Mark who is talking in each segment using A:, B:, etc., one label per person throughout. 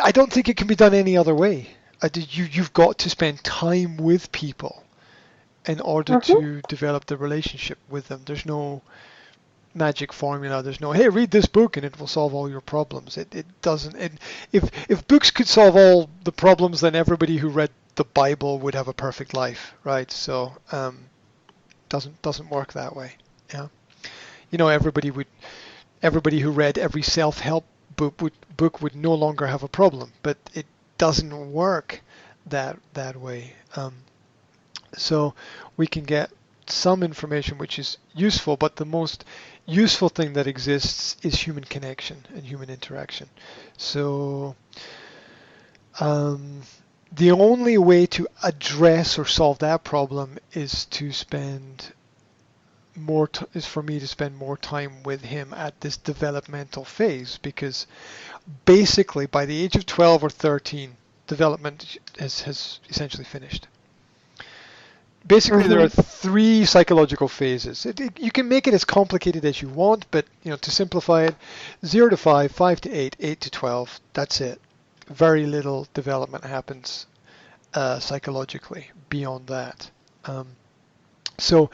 A: I don't think it can be done any other way. You've got to spend time with people in order
B: Mm-hmm.
A: to develop the relationship with them. There's no magic formula. There's no, hey, read this book and it will solve all your problems. It doesn't. If books could solve all the problems, then everybody who read the Bible would have a perfect life, right? So doesn't work that way. Yeah. Everybody who read every self-help book would no longer have a problem, but it doesn't work that way. So we can get some information which is useful, but the most useful thing that exists is human connection and human interaction. So the only way to address or solve that problem is to spend is for me to spend more time with him at this developmental phase, because basically by the age of 12 or 13 development has essentially finished. Basically, there are
B: Mm-hmm.
A: three psychological phases. You can make it as complicated as you want, but to simplify it, 0 to 5, 5 to 8, 8 to 12, that's it. Very little development happens psychologically beyond that. So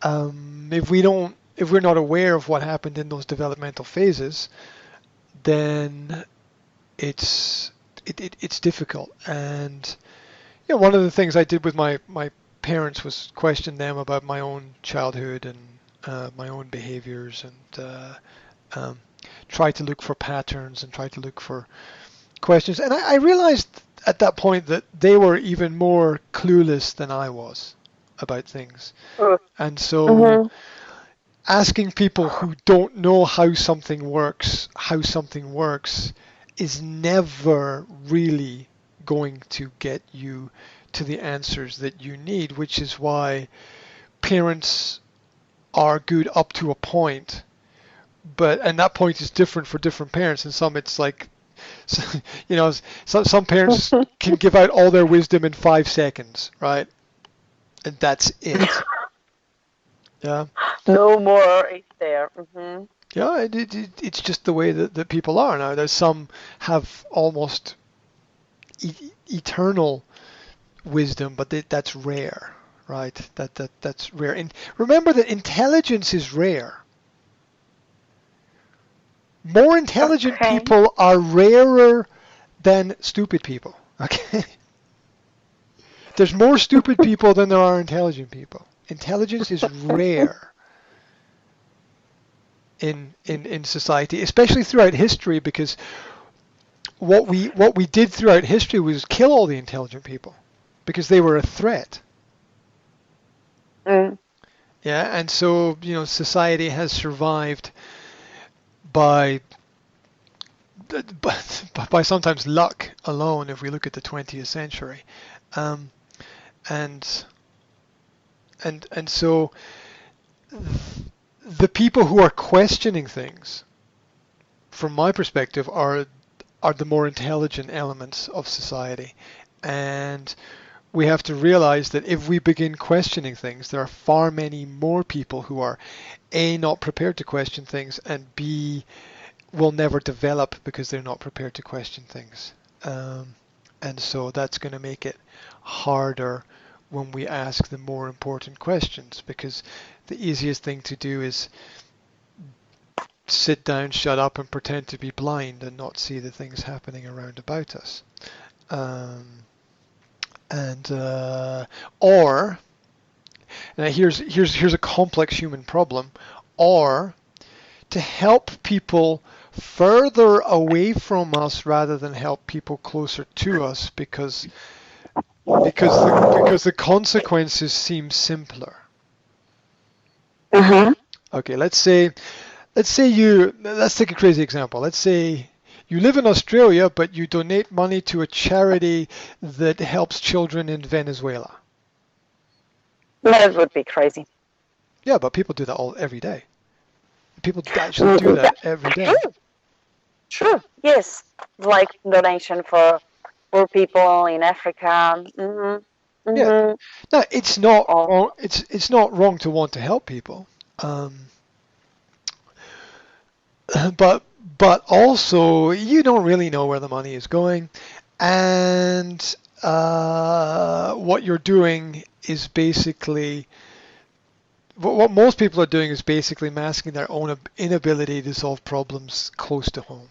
A: if we're not aware of what happened in those developmental phases, then it's difficult. And one of the things I did with my parents was question them about my own childhood and my own behaviors, and try to look for patterns and try to look for questions. And I realized at that point that they were even more clueless than I was about things. And so
B: Mm-hmm.
A: asking people who don't know how something works is never really going to get you to the answers that you need, which is why parents are good up to a point, and that point is different for different parents. And some it's like, some parents can give out all their wisdom in 5 seconds, right? And that's it. Yeah.
B: No more is there. Mm-hmm.
A: Yeah, it's just the way that people are now. There's some have almost eternal wisdom, but that's rare, right? That's rare. And remember that intelligence is rare. More intelligent
B: Okay.
A: people are rarer than stupid people. Okay? There's more stupid people than there are intelligent people. Intelligence is rare in society, especially throughout history, because what we did throughout history was kill all the intelligent people because they were a threat.
B: Mm.
A: Yeah, and so society has survived by by sometimes luck alone. If we look at the 20th century, um, and so the people who are questioning things, from my perspective, are the more intelligent elements of society. And we have to realize that if we begin questioning things, there are far many more people who are A, not prepared to question things, and B, will never develop because they're not prepared to question things. And so that's going to make it harder when we ask the more important questions, because the easiest thing to do is sit down, shut up, and pretend to be blind and not see the things happening around about us. Um, and or now here's a complex human problem, or to help people further away from us rather than help people closer to us, because the consequences seem simpler.
B: Mm-hmm.
A: Okay, let's take a crazy example. Let's say you live in Australia, but you donate money to a charity that helps children in Venezuela.
B: That would be crazy.
A: Yeah, but people do that every day. People actually do
B: Mm,
A: that every day.
B: true. True. Yes. Like donation for poor people in Africa. Mm-hmm.
A: Yeah.
B: Mm-hmm.
A: No, it's not
B: Oh.
A: wrong. It's not wrong to want to help people. Um, but but also you don't really know where the money is going, and what you're doing is basically what most people are doing is basically masking their own inability to solve problems close to home.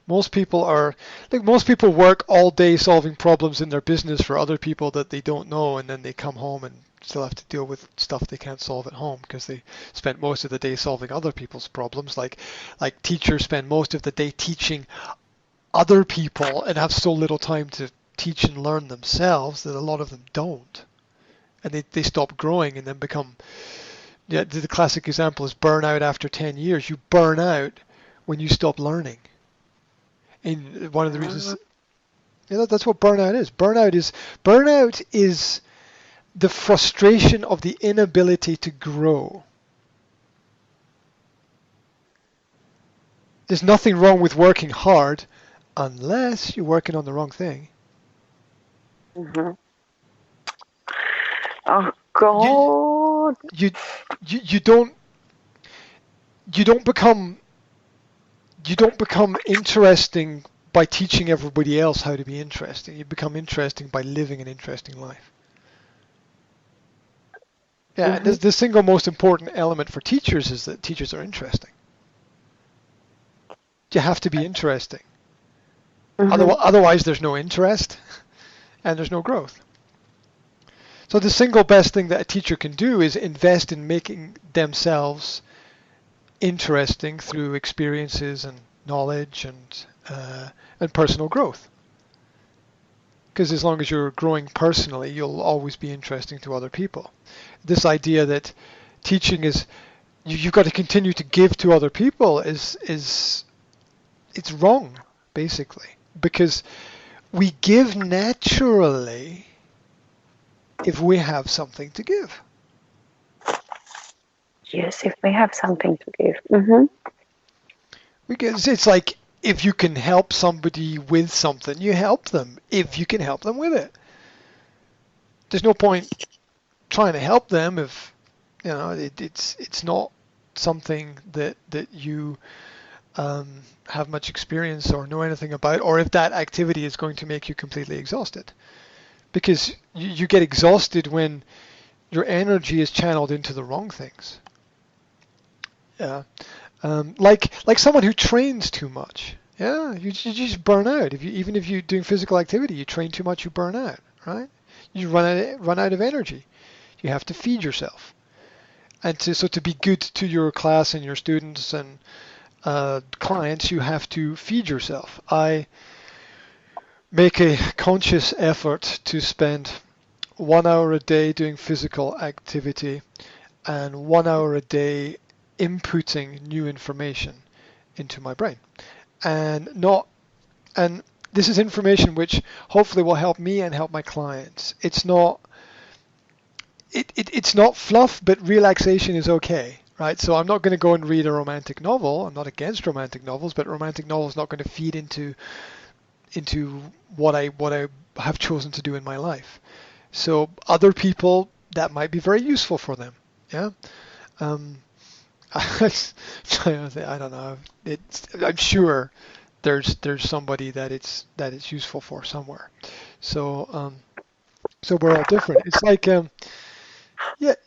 A: Most people are like most people work all day solving problems in their business for other people that they don't know, and then they come home and still have to deal with stuff they can't solve at home because they spent most of the day solving other people's problems. Like teachers spend most of the day teaching other people and have so little time to teach and learn themselves that a lot of them don't. And they stop growing and then become, yeah, the classic example is burnout after 10 years. You burn out when you stop learning. And one of the reasons, that's what burnout is. Burnout is the frustration of the inability to grow. There's nothing wrong with working hard unless you're working on the wrong thing.
B: Mm-hmm. Oh God!
A: You don't become interesting by teaching everybody else how to be interesting. You become interesting by living an interesting life. Yeah, and the single most important element for teachers is that teachers are interesting. You have to be interesting. Otherwise, there's no interest and there's no growth. So the single best thing that a teacher can do is invest in making themselves interesting through experiences and knowledge and personal growth. Because as long as you're growing personally, you'll always be interesting to other people. This idea that teaching is you've got to continue to give to other people is it's wrong, basically, because we give naturally if we have something to give.
B: Yes, if we have something to give.
A: Because it's like if you can help somebody with something, you help them if you can help them with it. There's no point trying to help them if it's not something that you have much experience or know anything about, or if that activity is going to make you completely exhausted. Because you get exhausted when your energy is channeled into the wrong things. Yeah. Like someone who trains too much. Yeah, you just burn out. Even if you're doing physical activity, you train too much, you burn out, right? You run out of energy. You have to feed yourself. And to be good to your class and your students and clients, you have to feed yourself. I make a conscious effort to spend 1 hour a day doing physical activity and 1 hour a day inputting new information into my brain. And this is information which hopefully will help me and help my clients. It's not fluff, but relaxation is okay, right? So I'm not going to go and read a romantic novel. I'm not against romantic novels, but romantic novels not going to feed into what I have chosen to do in my life. So other people, that might be very useful for them. Yeah. I don't know. I'm sure there's somebody that it's useful for somewhere. So we're all different. It's like you've got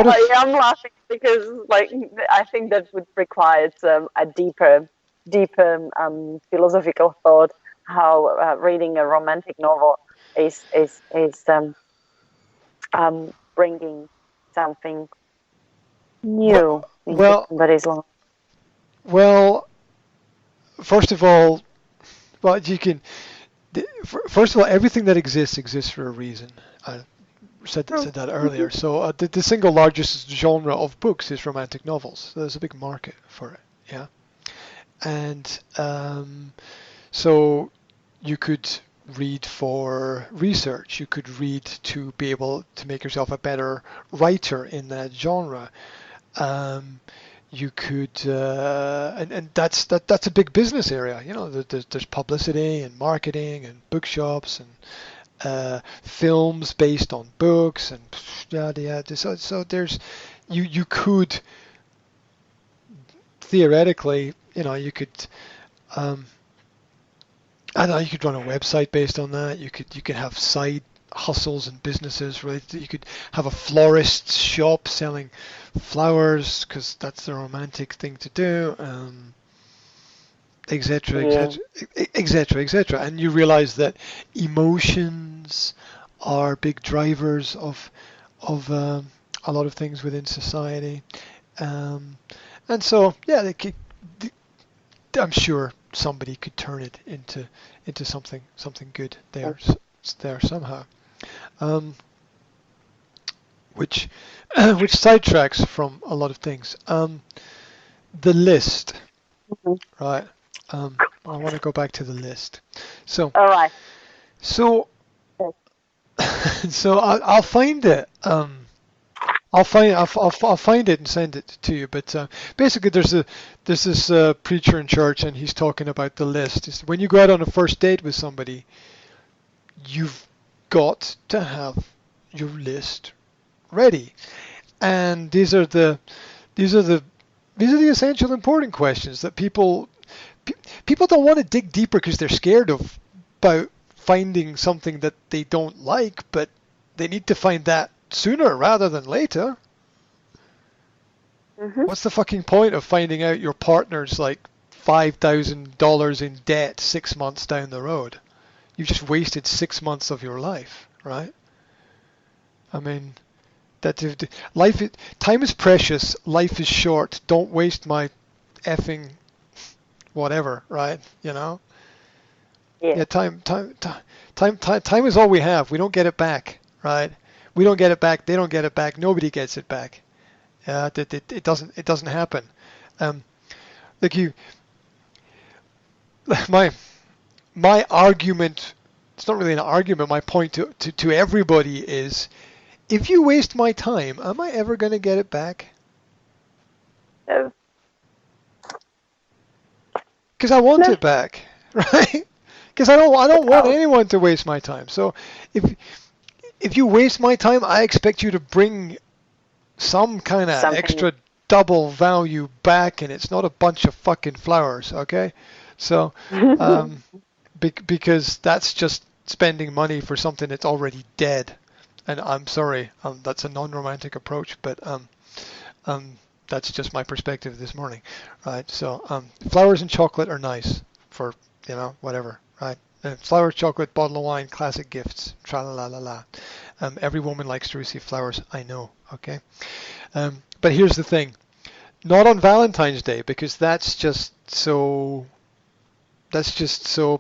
A: to.
B: I am laughing because I think that would require a deeper philosophical thought. How reading a romantic novel is bringing something new into somebody's life.
A: Well, first of all, you can. First of all, everything that exists for a reason. I said that earlier. So the single largest genre of books is romantic novels. So there's a big market for it. Yeah, and so you could read for research. You could read to be able to make yourself a better writer in that genre. You could, and that's a big business area. There's publicity and marketing and bookshops and films based on books and yada yada. So there's you could theoretically, you could, um, I don't know, you could run a website based on that. You could have side hustles and businesses related. You could have a florist's shop selling flowers because that's the romantic thing to do, etc.,
B: Yeah.
A: etc., etc., etc. And you realize that emotions are big drivers of a lot of things within society, um, and so yeah, I'm sure somebody could turn it into something good there somehow. Um, which which sidetracks from a lot of things. The list,
B: Mhm.
A: right? I want to go back to the list. So
B: All right.
A: so
B: Yes.
A: so I'll find it. I'll find it and send it to you. But basically, there's this preacher in church, and he's talking about the list. When you go out on a first date with somebody, you've got to have your list ready. And these are the essential important questions that people don't want to dig deeper because they're scared of about finding something that they don't like, but they need to find that sooner rather than later.
B: Mhm.
A: What's the fucking point of finding out your partner's like $5,000 in debt 6 months down the road? You've just wasted 6 months of your life, right? I mean, that life, time is precious. Life is short. Don't waste my effing whatever, right?
B: Yeah.
A: Yeah, time is all we have. We don't get it back, right? We don't get it back. They don't get it back. Nobody gets it back. It doesn't happen. Um, like you, my my argument. It's not really an argument. My point to everybody is, if you waste my time, am I ever going to get it back?
B: No.
A: Because I want
B: No.
A: it back, right? Because I don't want
B: Oh,
A: anyone to waste my time. So if you waste my time, I expect you to bring some kind of
B: something.
A: extra double value back, and it's not a bunch of fucking flowers, okay? So, um, because that's just spending money for something that's already dead. And I'm sorry, that's a non-romantic approach, but um, that's just my perspective this morning, right? So, flowers and chocolate are nice for whatever, right? Flowers, chocolate, bottle of wine, classic gifts, tra la la la la. Every woman likes to receive flowers, I know, okay? But here's the thing. Not on Valentine's Day, because that's just so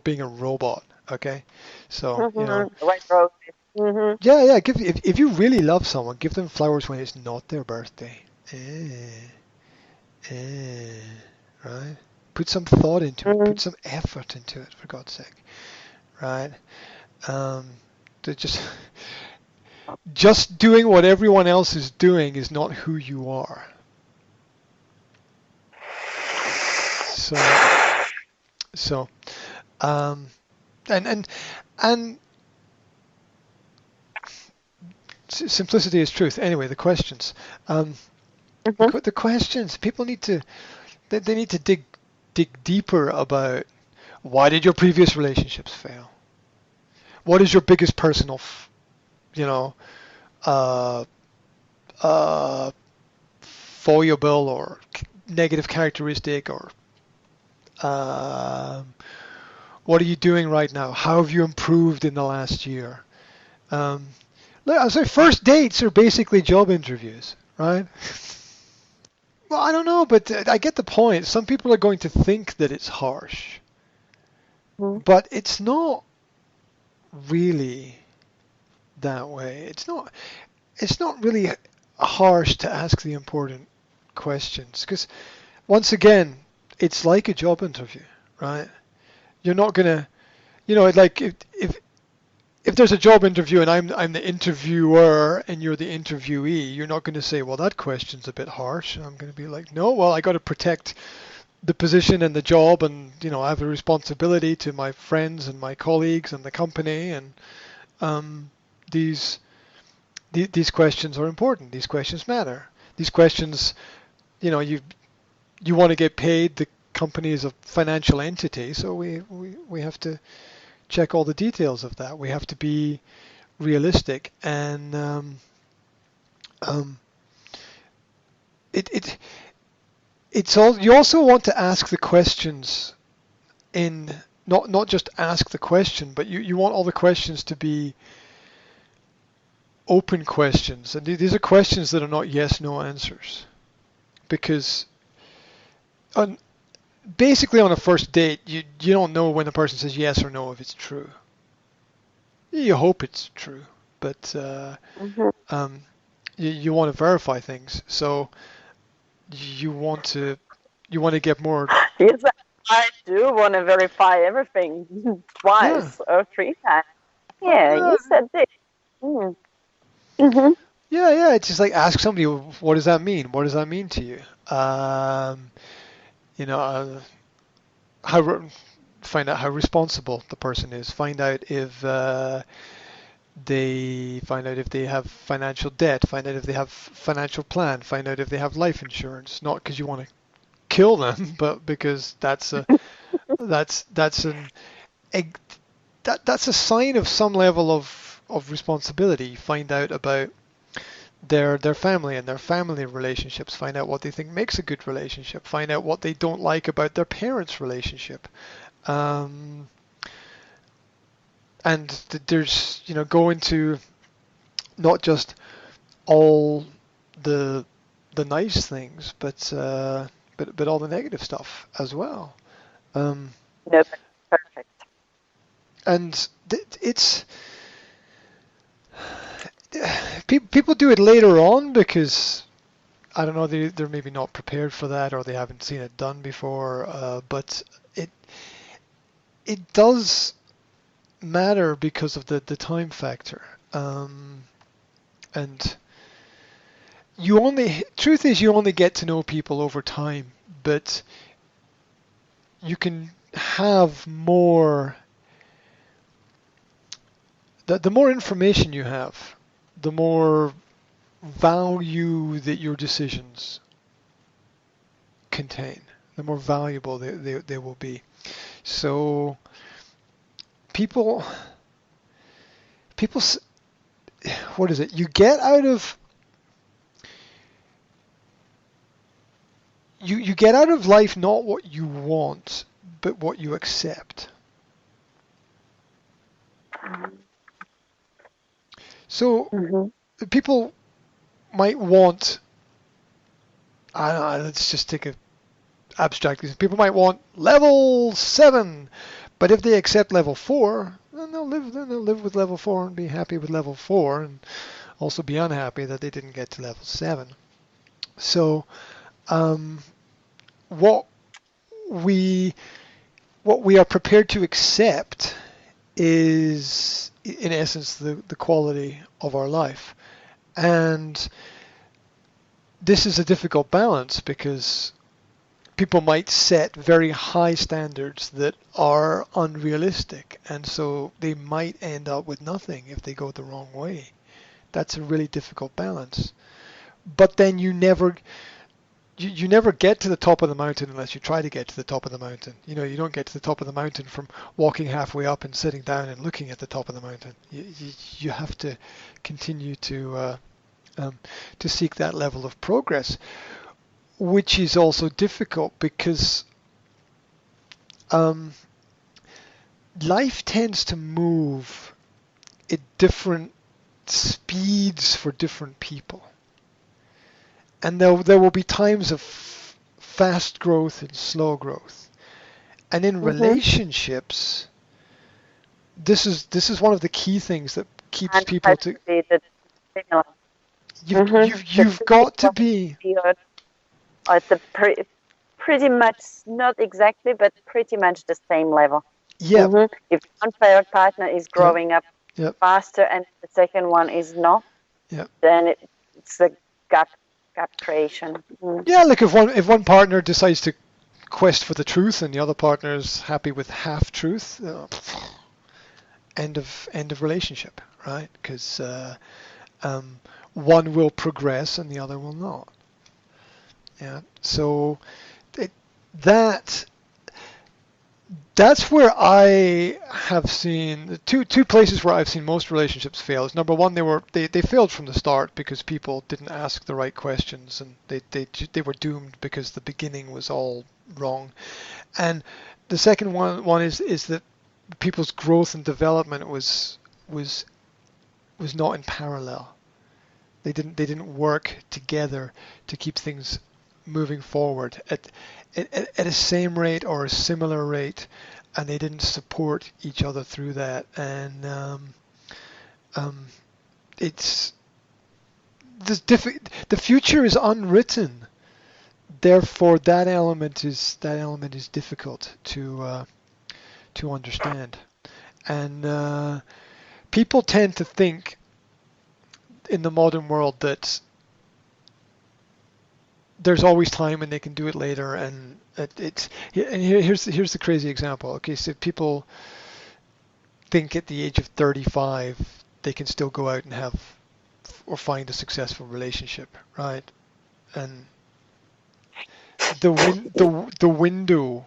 A: being a robot, okay? So,
B: The white roses. Mhm.
A: yeah, if you really love someone, give them flowers when it's not their birthday. Eh, eh, right? Put some thought into it. Put
B: Mhm.
A: some effort into it, for God's sake, right? Um, to just doing what everyone else is doing is not who you are. So, so, um, and simplicity is truth. Anyway, the questions. Um,
B: Mhm.
A: the questions. People need to. They need to dig deeper about why did your previous relationships fail? What is your biggest personal, you know, uh, uh, foible or negative characteristic, or um, what are you doing right now? How have you improved in the last year? Um, I say first dates are basically job interviews, right? Well, I don't know, but I get the point. Some people are going to think that it's harsh,
B: Mhm.
A: but it's not really that way. It's not really harsh to ask the important questions, because once again, it's like a job interview, right? You're not gonna, like if there's a job interview and I'm the interviewer and you're the interviewee, you're not going to say, well, that question's a bit harsh. And I'm going to be like, no, well, I got to protect the position and the job, and I have a responsibility to my friends and my colleagues and the company, and um, these these questions are important. These questions matter. These questions, you you want to get paid. The company is a financial entity, so we have to check all the details of that. We have to be realistic, and um, it it's all. You also want to ask the questions in not just ask the question, but you want all the questions to be open questions, and these are questions that are not yes no answers, because on basically on a first date you don't know when the person says yes or no if it's true. You hope it's true, but
B: Mhm.
A: you want to verify things, so you want to get more.
B: Yes, I do want to verify everything
A: Yeah,
B: twice or three times. Yeah,
A: yeah,
B: you said this. Mm. Mm-hmm.
A: yeah. It's just like ask somebody, what does that mean? What does that mean to you? Um, you know, how find out how responsible the person is. Find out if they have financial debt. Find out if they have financial plan. Find out if they have life insurance. Not because you want to kill them, but because that's an egg- that's a sign of some level of responsibility. Find out about their family and their family relationships. Find out what they think makes a good relationship. Find out what they don't like about their parents' relationship. Um, and there's go into not just all the nice things, but all the negative stuff as well. Um,
B: No, but perfect.
A: and it's people do it later on because I don't know, they're maybe not prepared for that, or they haven't seen it done before. But it it does matter because of the time factor. And truth is, you only get to know people over time, but you can have more. The more information you have, the more value that your decisions contain, the more valuable they will be. So people people what is it? You get out of life not what you want, but what you accept. So
B: Mm-hmm.
A: people might want, I don't know, let's just take a abstract. People might want level 7, but if they accept level 4, then they'll live with level 4 and be happy with level 4, and also be unhappy that they didn't get to level 7. So um, what we what we are prepared to accept is, in essence, the quality of our life. And this is a difficult balance because people might set very high standards that are unrealistic, and so they might end up with nothing if they go the wrong way. That's a really difficult balance. But then you never get to the top of the mountain unless you try to get to the top of the mountain. You don't get to the top of the mountain from walking halfway up and sitting down and looking at the top of the mountain. You have to continue to seek that level of progress, which is also difficult because um, life tends to move at different speeds for different people. And there will be times of fast growth and slow growth. And in
B: Mm-hmm.
A: relationships, this is one of the key things that keeps
B: And
A: people
B: has
A: to
B: to be the similar.
A: you've
B: Mm-hmm.
A: you've
B: The
A: you've
B: two
A: got to
B: people
A: be.
B: period. It's pretty much not exactly, but pretty much the same level.
A: Yep,
B: Mm-hmm. If one partner is
A: yep,
B: growing up
A: yep,
B: faster and the second one is not,
A: yep.
B: then it's a gap creation. Mm.
A: Yeah, like if one partner decides to quest for the truth and the other partner is happy with half truth, end of relationship, right? Because um, one will progress and the other will not. Yeah. So that that's where I have seen two places where I've seen most relationships fail. Is number one, they failed from the start because people didn't ask the right questions, and they were doomed because the beginning was all wrong. And the second one is that people's growth and development was not in parallel. They didn't work together to keep things moving forward at a same rate or a similar rate, and they didn't support each other through that. And it's the future is unwritten. Therefore, that element is difficult to understand. And people tend to think in the modern world that there's always time and they can do it later, and here's the crazy example. Okay, so people think at the age of 35 they can still go out and have or find a successful relationship, right? And the window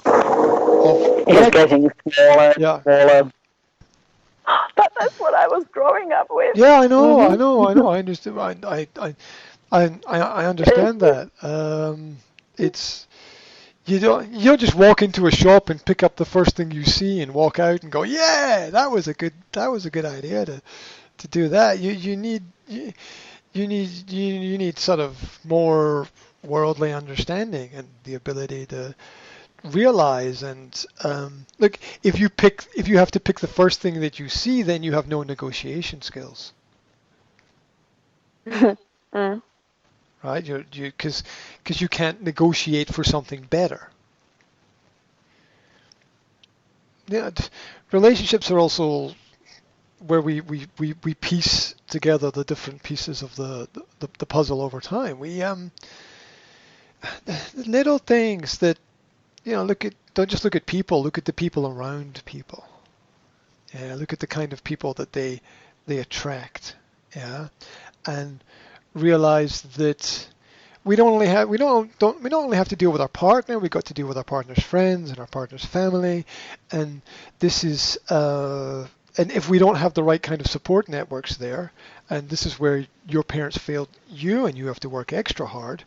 A: of
B: It's getting smaller,
A: yeah.
B: smaller. But that's what I was growing up with.
A: Yeah, I know. I understand. I understand that. It's you don't just walk into a shop and pick up the first thing you see and walk out and go, yeah, that was a good idea to do that. You need sort of more worldly understanding and the ability to realize. And look, if you have to pick the first thing that you see, then you have no negotiation skills. Right? Because you can't negotiate for something better. Yeah, relationships are also where we piece together the different pieces of the puzzle over time. We little things that don't just look at people, look at the people around people. Yeah, look at the kind of people that they attract. Yeah, and realize that we don't only have to deal with our partner. We got to deal with our partner's friends and our partner's family, and this is and if we don't have the right kind of support networks there, and this is where your parents failed you, and you have to work extra hard,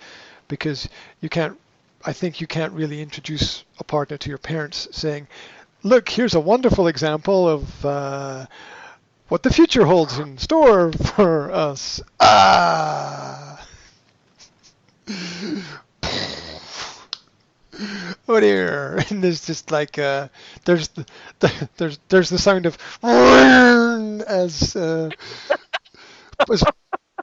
A: because I think you can't really introduce a partner to your parents saying, look, here's a wonderful example of what the future holds in store for us. Oh dear! And there's just like there's the sound of as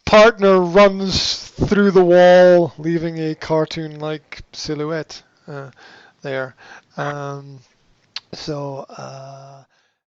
A: partner runs through the wall, leaving a cartoon-like silhouette there. So.